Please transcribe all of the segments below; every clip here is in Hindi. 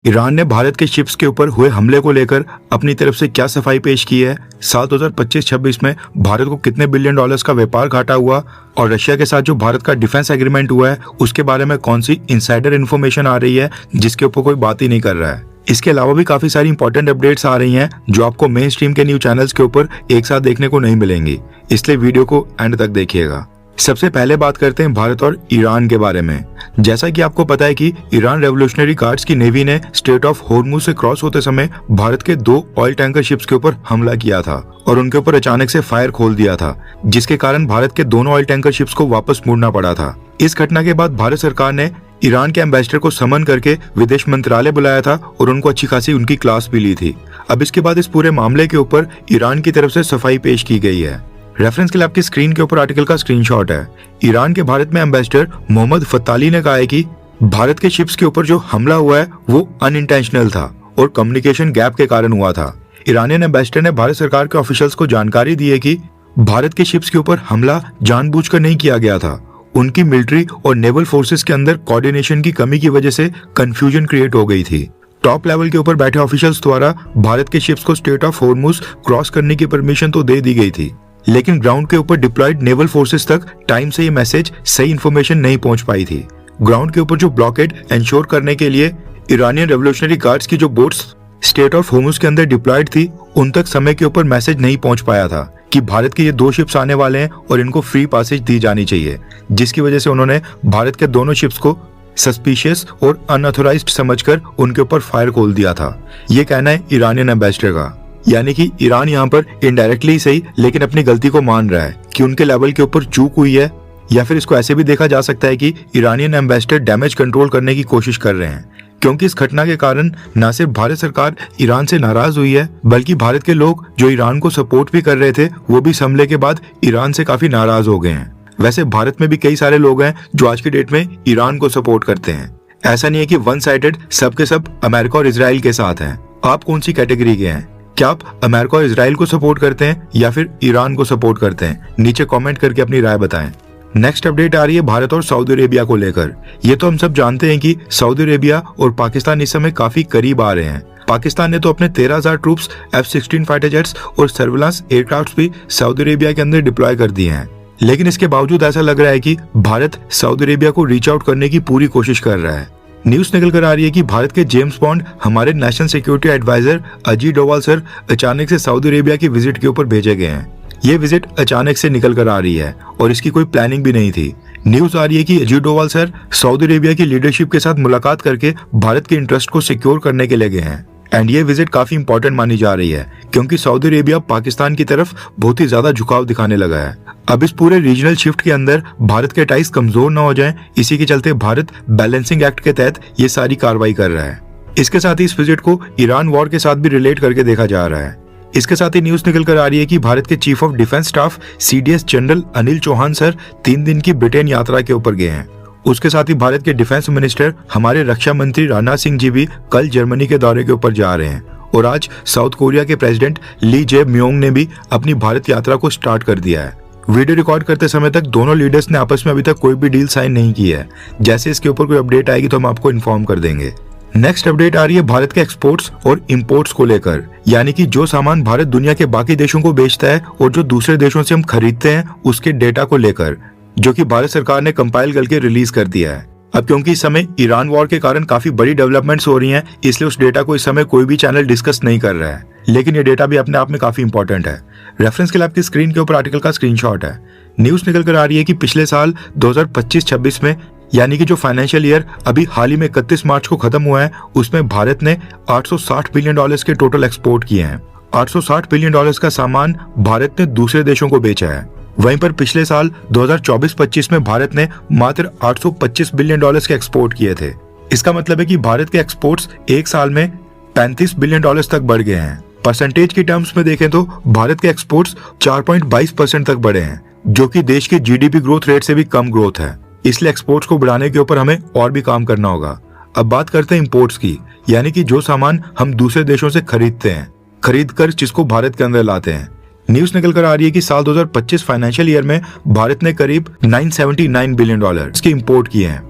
ईरान ने भारत के शिप्स के ऊपर हुए हमले को लेकर अपनी तरफ से क्या सफाई पेश की है, साल 2025-26 में भारत को कितने बिलियन डॉलर्स का व्यापार घाटा हुआ और रशिया के साथ जो भारत का डिफेंस एग्रीमेंट हुआ है उसके बारे में कौन सी इनसाइडर इन्फॉर्मेशन आ रही है जिसके ऊपर कोई बात ही नहीं कर रहा है। इसके अलावा भी काफी सारी इंपॉर्टेंट अपडेट्स आ रही हैं जो आपको मेन स्ट्रीम के न्यूज चैनल्स के ऊपर एक साथ देखने को नहीं मिलेंगी, इसलिए वीडियो को एंड तक देखिएगा। सबसे पहले बात करते हैं भारत और ईरान के बारे में। जैसा कि आपको पता है कि ईरान रेवोल्यूशनरी गार्ड्स की नेवी ने स्ट्रेट ऑफ हॉर्मुज से क्रॉस होते समय भारत के 2 ऑयल टैंकर शिप्स के ऊपर हमला किया था और उनके ऊपर अचानक से फायर खोल दिया था, जिसके कारण भारत के दोनों ऑयल टैंकर शिप्स को वापस मुड़ना पड़ा था। इस घटना के बाद भारत सरकार ने ईरान के एम्बेसडर को समन करके विदेश मंत्रालय बुलाया था और उनको अच्छी खासी उनकी क्लास भी ली थी। अब इसके बाद इस पूरे मामले के ऊपर ईरान की तरफ से सफाई पेश की गई है। रेफरेंस के लिए आपकी स्क्रीन के ऊपर आर्टिकल का स्क्रीनशॉट है। ईरान के भारत में एम्बेसडर मोहम्मद फताली ने कहा है कि भारत के शिप्स के ऊपर जो हमला हुआ है वो अनइंटेंशनल था और कम्युनिकेशन गैप के कारण हुआ था। ईरानियन एम्बेसडर ने भारत सरकार के ऑफिशियल्स को जानकारी दी है कि भारत के शिप्स के ऊपर हमला जानबूझकर नहीं किया गया था। उनकी मिलिट्री और नेवल फोर्सेस के अंदर कोऑर्डिनेशन की कमी की वजह से कंफ्यूजन क्रिएट हो गई थी। टॉप लेवल के ऊपर बैठे ऑफिशियल्स द्वारा भारत के शिप्स को स्ट्रेट ऑफ हॉर्मुज क्रॉस करने की परमिशन तो दे दी गई थी, लेकिन ग्राउंड के ऊपर डिप्लॉयड नेवल फोर्सेस तक टाइम से ये मैसेज सही इन्फॉर्मेशन नहीं पहुंच पाई थी। ग्राउंड के ऊपर जो ब्लॉकेड एंश्योर करने के लिए ईरानियन रेवोल्यूशनरी गार्ड्स की जो बोट्स स्ट्रेट ऑफ हॉर्मुज के अंदर डिप्लॉयड थी, उन तक समय के ऊपर मैसेज नहीं पहुंच पाया था कि भारत के ये 2 शिप्स आने वाले हैं और इनको फ्री पासेज दी जानी चाहिए, जिसकी वजह से उन्होंने भारत के दोनों शिप्स को सस्पिशियस और अनऑथोराइज्ड समझकर उनके ऊपर फायर खोल दिया था। ये कहना है ईरानियन एम्बेसडर का, यानी कि ईरान यहाँ पर इनडायरेक्टली सही लेकिन अपनी गलती को मान रहा है कि उनके लेवल के ऊपर चूक हुई है, या फिर इसको ऐसे भी देखा जा सकता है कि ईरानियन एम्बेसडर डैमेज कंट्रोल करने की कोशिश कर रहे हैं, क्योंकि इस घटना के कारण न सिर्फ भारत सरकार ईरान से नाराज हुई है बल्कि भारत के लोग जो ईरान को सपोर्ट भी कर रहे थे वो भी इस हमले के बाद ईरान से काफी नाराज हो गए हैं। वैसे भारत में भी कई सारे लोग हैं जो आज की डेट में ईरान को सपोर्ट करते हैं। ऐसा नहीं है कि वन साइडेड सब के सब अमेरिका और इसराइल के साथ हैं। आप कौन सी कैटेगरी के हैं? क्या आप अमेरिका और इसराइल को सपोर्ट करते हैं या फिर ईरान को सपोर्ट करते हैं? नीचे कमेंट करके अपनी राय बताएं। नेक्स्ट अपडेट आ रही है भारत और सऊदी अरेबिया को लेकर। ये तो हम सब जानते हैं कि सऊदी अरेबिया और पाकिस्तान इस समय काफी करीब आ रहे हैं। पाकिस्तान ने तो अपने 13,000 ट्रूप्स F-16 फाइटर जेट्स और सर्विलांस एयरक्राफ्ट भी सऊदी अरेबिया के अंदर डिप्लॉय कर दिए हैं, लेकिन इसके बावजूद ऐसा लग रहा है कि भारत सऊदी अरेबिया को रीच आउट करने की पूरी कोशिश कर रहा है। न्यूज निकल कर आ रही है कि भारत के जेम्स बॉन्ड हमारे national security adviser Ajit Doval sir अचानक से सऊदी अरेबिया की विजिट के ऊपर भेजे गए हैं। ये विजिट अचानक से निकल कर आ रही है और इसकी कोई प्लानिंग भी नहीं थी। न्यूज आ रही है कि Ajit Doval sir Saudi Arabia की लीडरशिप के साथ मुलाकात करके भारत के इंटरेस्ट को सिक्योर करने के लिए गए हैं। एंड ये विजिट काफी इंपॉर्टेंट मानी जा रही है क्योंकि सऊदी अरेबिया पाकिस्तान की तरफ बहुत ही ज्यादा झुकाव दिखाने लगा है। अब इस पूरे रीजनल शिफ्ट के अंदर भारत के टाइज कमजोर न हो जाएं, इसी के चलते भारत बैलेंसिंग एक्ट के तहत ये सारी कार्रवाई कर रहा है। इसके साथ ही इस विजिट को ईरान वॉर के साथ भी रिलेट करके देखा जा रहा है। इसके साथ ही न्यूज निकल कर आ रही है कि भारत के chief of defence staff CDS general Anil Chauhan sir 3 दिन की ब्रिटेन यात्रा के ऊपर गए हैं। उसके साथ ही भारत के डिफेंस मिनिस्टर हमारे रक्षा मंत्री राजनाथ सिंह जी भी कल जर्मनी के दौरे के ऊपर जा रहे हैं और आज साउथ कोरिया के प्रेसिडेंट ली जे म्योंग ने भी अपनी भारत यात्रा को स्टार्ट कर दिया है। वीडियो रिकॉर्ड करते समय तक दोनों लीडर्स ने आपस में अभी तक कोई भी डील साइन नहीं की है। जैसे इसके ऊपर कोई अपडेट आएगी तो हम आपको इन्फॉर्म कर देंगे। नेक्स्ट अपडेट आ रही है भारत के एक्सपोर्ट्स और इंपोर्ट्स को लेकर, यानी कि जो सामान भारत दुनिया के बाकी देशों को बेचता है और जो दूसरे देशों से हम खरीदते हैं उसके डेटा को लेकर, जो कि भारत सरकार ने कंपाइल करके रिलीज कर दिया है। अब क्योंकि इस समय ईरान वॉर के कारण काफी बड़ी डेवलपमेंट्स हो रही हैं, इसलिए उस डेटा को इस समय कोई भी चैनल डिस्कस नहीं कर रहा है, लेकिन ये डेटा भी अपने आप में काफी इंपॉर्टेंट है। रेफरेंस के लिए आपकी स्क्रीन के ऊपर आर्टिकल का स्क्रीनशॉट है। न्यूज निकल कर आ रही है कि पिछले साल 2025-26 में, यानी कि जो फाइनेंशियल ईयर अभी हाल ही में 31 मार्च को खत्म हुआ है, उसमें भारत ने 860 बिलियन डॉलर्स के टोटल एक्सपोर्ट किए हैं। 860 बिलियन डॉलर्स का सामान भारत ने दूसरे देशों को बेचा है। वहीं पर पिछले साल 2024-25 में भारत ने मात्र 825 बिलियन डॉलर्स के एक्सपोर्ट किए थे। इसका मतलब है कि भारत के एक्सपोर्ट्स एक साल में 35 बिलियन डॉलर्स तक बढ़ गए हैं। परसेंटेज की टर्म्स में देखें तो भारत के एक्सपोर्ट्स 4.22% तक बढ़े हैं, जो कि देश के GDP ग्रोथ रेट से भी कम ग्रोथ है। इसलिए एक्सपोर्ट्स को बढ़ाने के ऊपर हमें और भी काम करना होगा। अब बात करते हैं इंपोर्ट्स की, यानी कि जो सामान हम दूसरे देशों से खरीदते हैं, खरीद कर जिसको भारत के अंदर लाते हैं। न्यूज निकल कर आ रही है कि साल 2025 फाइनेंशियल ईयर में भारत ने करीब 979 बिलियन डॉलर की इंपोर्ट किए हैं।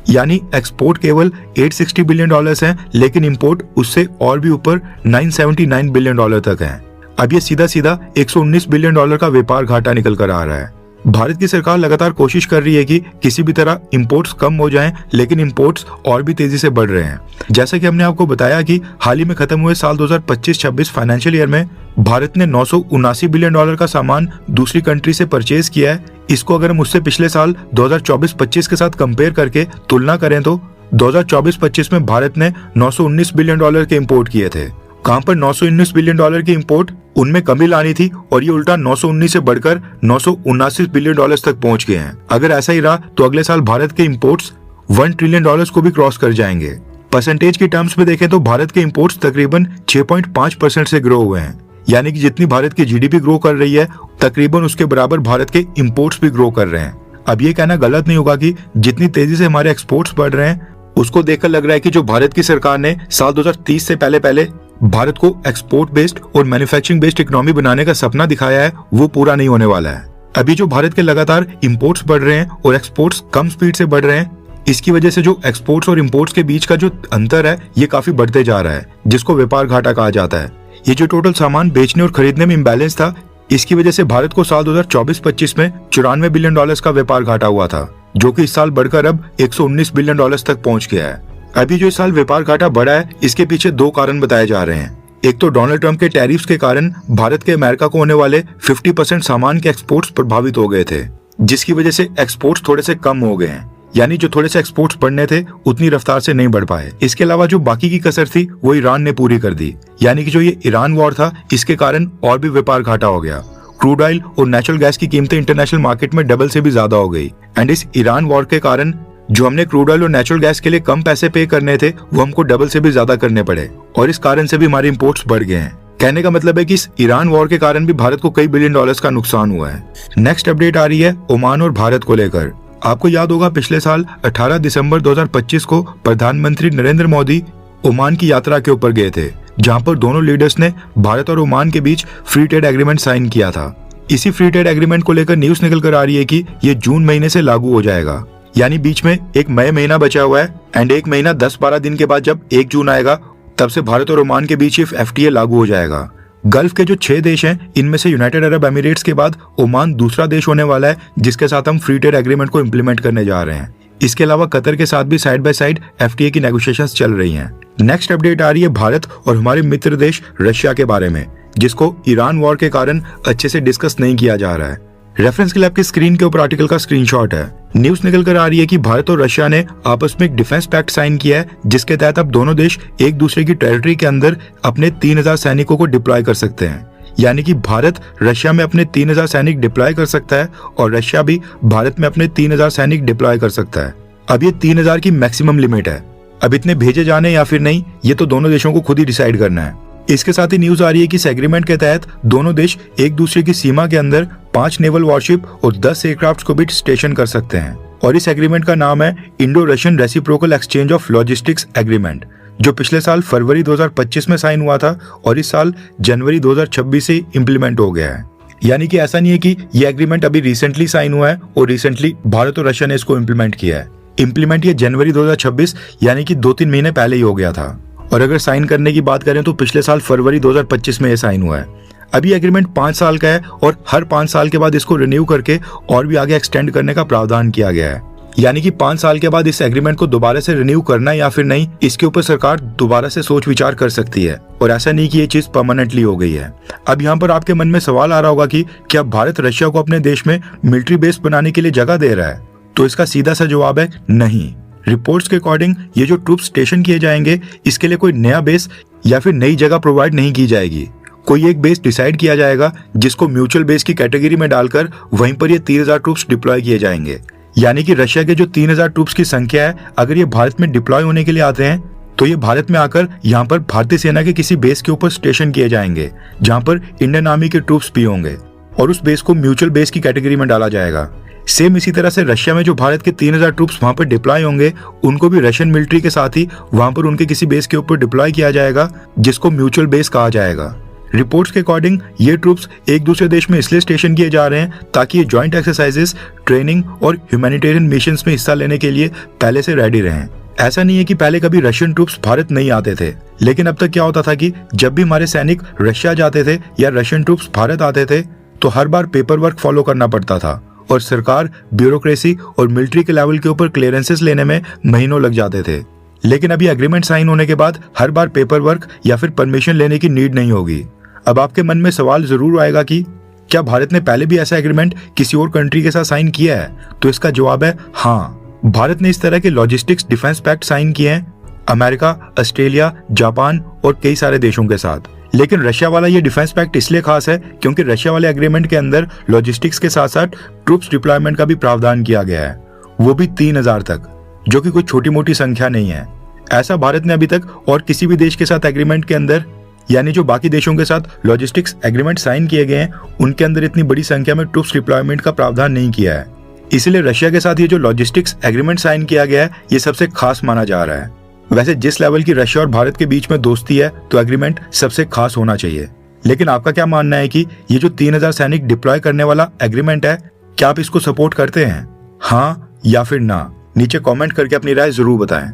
यानी एक्सपोर्ट केवल $860 बिलियन हैं, लेकिन इंपोर्ट उससे और भी ऊपर $979 बिलियन तक है। अब ये सीधा सीधा $119 बिलियन का व्यापार घाटा निकल कर आ रहा है। भारत की सरकार लगातार कोशिश कर रही है कि किसी भी तरह इंपोर्ट्स कम हो जाएं, लेकिन इंपोर्ट्स और भी तेजी से बढ़ रहे हैं। जैसा कि हमने आपको बताया कि हाल ही में खत्म हुए साल 2025-26 फाइनेंशियल ईयर में भारत ने $979 बिलियन का सामान दूसरी कंट्री से परचेज किया है। इसको अगर हम उससे पिछले साल 2024-25 के साथ कंपेयर करके तुलना करें तो 2024-25 में भारत ने $919 बिलियन के इम्पोर्ट किए थे। कहां पर $919 बिलियन की इंपोर्ट, उनमें कमी लानी थी और ये उल्टा 919 से बढ़कर $979 बिलियन तक पहुंच गए हैं। अगर ऐसा ही रहा तो अगले साल भारत के इंपोर्ट्स $1 ट्रिलियन को भी क्रॉस कर जाएंगे। परसेंटेज की टर्म्स में देखें तो भारत के इंपोर्ट्स तकरीबन 6.5% से ग्रो हुए हैं, यानी कि जितनी भारत की जीडीपी ग्रो कर रही है तकरीबन उसके बराबर भारत के इंपोर्ट्स भी ग्रो कर रहे हैं। अब ये कहना गलत नहीं होगा कि जितनी तेजी से हमारे एक्सपोर्ट्स बढ़ रहे हैं उसको देखकर लग रहा है कि जो भारत की सरकार ने साल 2030 से पहले भारत को एक्सपोर्ट बेस्ड और मैन्युफैक्चरिंग बेस्ड इकोनॉमी बनाने का सपना दिखाया है वो पूरा नहीं होने वाला है। अभी जो भारत के लगातार इंपोर्ट्स बढ़ रहे हैं और एक्सपोर्ट्स कम स्पीड से बढ़ रहे हैं, इसकी वजह से जो एक्सपोर्ट्स और इंपोर्ट्स के बीच का जो अंतर है ये काफी बढ़ते जा रहा है, जिसको व्यापार घाटा कहा जाता है। ये जो टोटल सामान बेचने और खरीदने में इम्बैलेंस था, इसकी वजह से भारत को साल 2024-25 में $94 बिलियन का व्यापार घाटा हुआ था, जो कि इस साल बढ़कर अब $119 बिलियन तक पहुंच गया है। अभी जो इस साल व्यापार घाटा बढ़ा है, इसके पीछे दो कारण बताए जा रहे हैं। एक तो डोनाल्ड ट्रंप के टैरिफ्स के कारण भारत के अमेरिका को होने वाले 50% सामान के एक्सपोर्ट्स प्रभावित हो गए थे, जिसकी वजह से एक्सपोर्ट्स थोड़े से कम हो गए हैं, यानी जो थोड़े से एक्सपोर्ट्स बढ़ने थे उतनी रफ्तार से नहीं बढ़ पाए। इसके अलावा जो बाकी की कसर थी वो ईरान ने पूरी कर दी, यानी कि जो ये ईरान वॉर था इसके कारण और भी व्यापार घाटा हो गया। क्रूड ऑयल और नेचुरल गैस की कीमतें इंटरनेशनल मार्केट में डबल से भी ज्यादा हो गई एंड इस ईरान वॉर के कारण जो हमने क्रूड ऑयल और नेचुरल गैस के लिए कम पैसे पे करने थे वो हमको डबल से भी ज्यादा करने पड़े और इस कारण से भी हमारे इंपोर्ट्स बढ़ गए हैं। कहने का मतलब है कि इस ईरान वॉर के कारण भी भारत को कई बिलियन डॉलर्स का नुकसान हुआ है। नेक्स्ट अपडेट आ रही है ओमान और भारत को लेकर। आपको याद होगा पिछले साल 18 दिसंबर 2025 को प्रधानमंत्री नरेंद्र मोदी ओमान की यात्रा के ऊपर गए थे, जहां पर दोनों लीडर्स ने भारत और ओमान के बीच फ्री ट्रेड एग्रीमेंट साइन किया था। इसी फ्री ट्रेड एग्रीमेंट को लेकर न्यूज निकल कर आ रही है कि ये जून महीने से लागू हो जाएगा, यानी बीच में एक मई महीना बचा हुआ है एंड एक महीना 10-12 दिन के बाद जब 1 जून आएगा तब से भारत और ओमान के बीच ये FTA लागू हो जाएगा। गल्फ के जो 6 देश हैं इनमें से यूनाइटेड अरब एमिरेट्स के बाद ओमान दूसरा देश होने वाला है जिसके साथ हम फ्री ट्रेड एग्रीमेंट को इम्प्लीमेंट करने जा रहे हैं। इसके अलावा कतर के साथ भी साइड बाय साइड FTA की नेगोशिएशंस चल रही हैं। नेक्स्ट अपडेट आ रही है भारत और हमारे मित्र देश रशिया के बारे में, जिसको ईरान वॉर के कारण अच्छे से डिस्कस नहीं किया जा रहा है। रेफरेंस के लिए आपकी स्क्रीन के ऊपर आर्टिकल का स्क्रीनशॉट है। न्यूज निकल कर आ रही है कि भारत और रशिया ने आपस में एक डिफेंस पैक्ट साइन किया है, जिसके तहत अब दोनों देश एक दूसरे की टेरिटरी के अंदर अपने 3000 सैनिकों को डिप्लॉय कर सकते हैं। यानी कि भारत रशिया में अपने 3000 सैनिक डिप्लॉय कर सकता है और रशिया भी भारत में अपने 3000 सैनिक डिप्लॉय कर सकता है। अब ये 3000 की मैक्सिमम लिमिट है। अब इतने भेजे जाने या फिर नहीं, ये तो दोनों देशों को खुद ही डिसाइड करना है। इसके साथ ही न्यूज आ रही है कि इस एग्रीमेंट के तहत दोनों देश एक दूसरे की सीमा के अंदर 5 नेवल वॉरशिप और 10 एयरक्राफ्ट को भी स्टेशन कर सकते हैं और इस एग्रीमेंट का नाम है Indo Russian reciprocal exchange of logistics agreement, जो पिछले साल फरवरी 2025 में साइन हुआ था और इस साल जनवरी 2026 से इम्प्लीमेंट हो गया है। यानी कि ऐसा नहीं है कि ये एग्रीमेंट अभी रिसेंटली साइन हुआ है और रिसेंटली भारत और रशिया ने इसको इम्प्लीमेंट किया है। इम्प्लीमेंट ये जनवरी 2026 यानी कि 2-3 महीने पहले ही हो गया था और अगर साइन करने की बात करें तो पिछले साल फरवरी 2025 में ये साइन हुआ है। अभी एग्रीमेंट 5 साल का है और हर 5 साल के बाद इसको रिन्यू करके और भी आगे एक्सटेंड करने का प्रावधान किया गया है। यानी कि 5 साल के बाद इस एग्रीमेंट को दोबारा से रिन्यू करना या फिर नहीं, इसके ऊपर सरकार दोबारा से सोच विचार कर सकती है और ऐसा नहीं कि ये चीज परमानेंटली हो गई है। अब यहाँ पर आपके मन में सवाल आ रहा होगा कि क्या भारत रशिया को अपने देश में मिलिट्री बेस बनाने के लिए जगह दे रहा है? तो इसका सीधा सा जवाब है नहीं। रिपोर्ट्स के अकॉर्डिंग ये जो ट्रूप स्टेशन किए जाएंगे इसके लिए कोई नया बेस या फिर नई जगह प्रोवाइड नहीं की जाएगी। कोई एक बेस डिसाइड किया जाएगा जिसको म्यूचुअल बेस की कैटेगरी में डालकर वहीं पर ये 3000 ट्रूप्स डिप्लॉय किए जाएंगे। यानी कि रशिया के जो 3000 ट्रूप्स की संख्या है, अगर ये भारत में डिप्लॉय होने के लिए आते हैं तो ये भारत में आकर यहाँ पर भारतीय सेना के किसी बेस के ऊपर स्टेशन किए जाएंगे जहाँ पर इंडियन आर्मी के ट्रूप्स भी होंगे और उस बेस को म्यूचुअल बेस की कैटेगरी में डाला जाएगा। सेम इसी तरह से रशिया में जो भारत के 3000 ट्रूप्स वहां पर डिप्लॉय होंगे उनको भी रशियन मिलिट्री के साथ ही वहां पर उनके किसी बेस के ऊपर डिप्लॉय किया जाएगा जिसको म्यूचुअल बेस कहा जाएगा। रिपोर्ट्स के अकॉर्डिंग ये ट्रूप्स एक दूसरे देश में इसलिए स्टेशन किए जा रहे हैं ताकि ये जॉइंट एक्सरसाइजेस, ट्रेनिंग और ह्यूमैनिटेरियन मिशंस में हिस्सा लेने के लिए पहले से रेडी रहें। ऐसा नहीं है कि पहले कभी रशियन ट्रूप्स भारत नहीं आते थे, लेकिन अब तक क्या होता था कि जब भी हमारे सैनिक रशिया जाते थे या रशियन ट्रूप्स भारत आते थे तो हर बार पेपर वर्क फॉलो करना पड़ता था और सरकार, ब्यूरोक्रेसी और मिलिट्री के लेवल के ऊपर क्लियरेंसेस लेने में महीनों लग जाते थे। लेकिन अभी एग्रीमेंट साइन होने के बाद हर बार पेपर वर्क या फिर परमिशन लेने की नीड नहीं होगी। अब आपके मन में सवाल जरूर आएगा कि क्या भारत ने पहले भी ऐसा एग्रीमेंट किसी और कंट्री के साथ साइन किया है? तो इसका जवाब है हाँ। भारत ने इस तरह के लॉजिस्टिक्स डिफेंस पैक्ट साइन किए हैं अमेरिका, ऑस्ट्रेलिया, जापान और कई सारे देशों के साथ। लेकिन रशिया वाला ये डिफेंस पैक्ट इसलिए खास है क्योंकि रशिया वाले एग्रीमेंट के अंदर लॉजिस्टिक्स के साथ साथ ट्रूप्स डिप्लॉयमेंट का भी प्रावधान किया गया है, वो भी 3000 तक, जो कि कोई छोटी मोटी संख्या नहीं है। ऐसा भारत ने अभी तक और किसी भी देश के साथ एग्रीमेंट के अंदर, यानी जो बाकी देशों के साथ लॉजिस्टिक्स एग्रीमेंट साइन किए गए हैं उनके अंदर इतनी बड़ी संख्या में ट्रूप्स डिप्लॉयमेंट का प्रावधान नहीं किया है। इसलिए रशिया के साथ ये जो लॉजिस्टिक्स एग्रीमेंट साइन किया गया है ये सबसे खास माना जा रहा है। वैसे जिस लेवल की रशिया और भारत के बीच में दोस्ती है तो एग्रीमेंट सबसे खास होना चाहिए। लेकिन आपका क्या मानना है कि ये जो 3000 सैनिक डिप्लॉय करने वाला एग्रीमेंट है, क्या आप इसको सपोर्ट करते हैं? हाँ या फिर ना? नीचे कमेंट करके अपनी राय जरूर बताएं।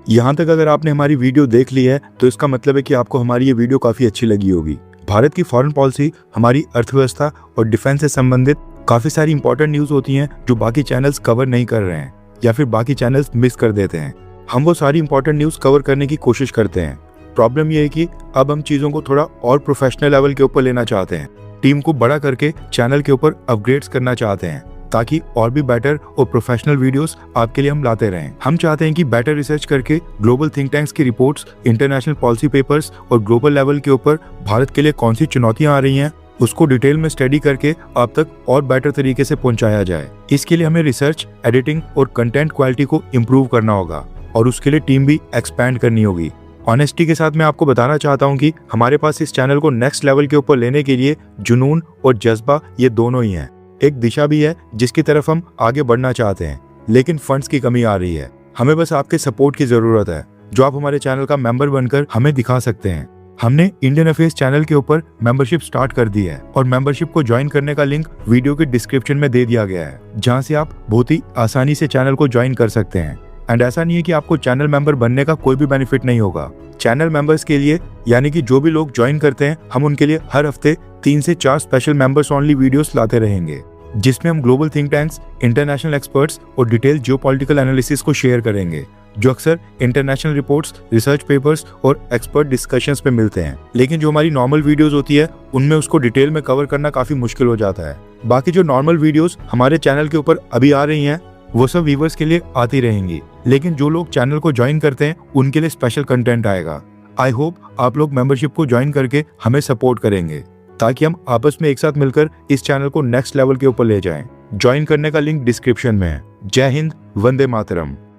यहाँ तक अगर आपने हमारी वीडियो देख ली है तो इसका मतलब है कि आपको हमारी ये वीडियो काफी अच्छी लगी होगी। भारत की फॉरेन पॉलिसी, हमारी अर्थव्यवस्था और डिफेंस से संबंधित काफी सारी इंपॉर्टेंट न्यूज होती हैं जो बाकी चैनल्स कवर नहीं कर रहे हैं या फिर बाकी चैनल्स मिस कर देते हैं। हम वो सारी इंपॉर्टेंट न्यूज कवर करने की कोशिश करते हैं। प्रॉब्लम ये है कि अब हम चीजों को थोड़ा और प्रोफेशनल लेवल के ऊपर लेना चाहते हैं, टीम को बड़ा करके चैनल के ऊपर अपग्रेड्स करना चाहते हैं ताकि और भी बेटर और प्रोफेशनल वीडियोस आपके लिए हम लाते रहें। हम चाहते हैं कि बेटर रिसर्च करके ग्लोबल थिंक टैंक्स की रिपोर्ट्स, इंटरनेशनल पॉलिसी पेपर्स और ग्लोबल लेवल के ऊपर भारत के लिए कौन सी चुनौतियां आ रही हैं उसको डिटेल में स्टडी करके आप तक और बेटर तरीके से पहुंचाया जाए। इसके लिए हमें रिसर्च, एडिटिंग और कंटेंट क्वालिटी को इम्प्रूव करना होगा और उसके लिए टीम भी एक्सपैंड करनी होगी। ऑनेस्टी के साथ मैं आपको बताना चाहता हूँ कि हमारे पास इस चैनल को नेक्स्ट लेवल के ऊपर लेने के लिए जुनून और जज्बा ये दोनों ही हैं। एक दिशा भी है जिसकी तरफ हम आगे बढ़ना चाहते हैं, लेकिन फंड्स की कमी आ रही है। हमें बस आपके सपोर्ट की जरूरत है जो आप हमारे चैनल का मेंबर बनकर हमें दिखा सकते हैं। हमने इंडियन अफेयर्स चैनल के ऊपर मेंबरशिप स्टार्ट कर दी है और मेंबरशिप को ज्वाइन करने का लिंक वीडियो के डिस्क्रिप्शन में दे दिया गया है, जहां से आप बहुत ही आसानी से चैनल को ज्वाइन कर सकते हैं। एंड ऐसा नहीं है कि आपको चैनल मेंबर बनने का कोई भी बेनिफिट नहीं होगा। चैनल मेंबर्स के लिए, यानी कि जो भी लोग ज्वाइन करते हैं, हम उनके लिए हर हफ्ते 3 से 4 स्पेशल मेंबर्स ओनली वीडियोस लाते रहेंगे, जिसमें हम global think tanks, international experts और डिटेल जियोपॉलिटिकल एनालिसिस को शेयर करेंगे, जो अक्सर इंटरनेशनल रिपोर्ट्स, रिसर्च पेपर्स और एक्सपर्ट डिस्कशंस पे मिलते हैं। लेकिन जो हमारी नॉर्मल वीडियोस होती है उनमें उसको डिटेल में कवर करना काफी मुश्किल हो जाता है। बाकी जो नॉर्मल वीडियोस हमारे चैनल के ऊपर अभी आ रही हैं वो सब व्यूवर्स के लिए आती रहेंगी, लेकिन जो लोग चैनल को ज्वाइन करते हैं उनके लिए स्पेशल कंटेंट आएगा। आई होप आप लोग मेंबरशिप को ज्वाइन करके हमें सपोर्ट करेंगे ताकि हम आपस में एक साथ मिलकर इस चैनल को नेक्स्ट लेवल के ऊपर ले जाएं। ज्वाइन करने का लिंक डिस्क्रिप्शन में है। जय हिंद, वंदे मातरम।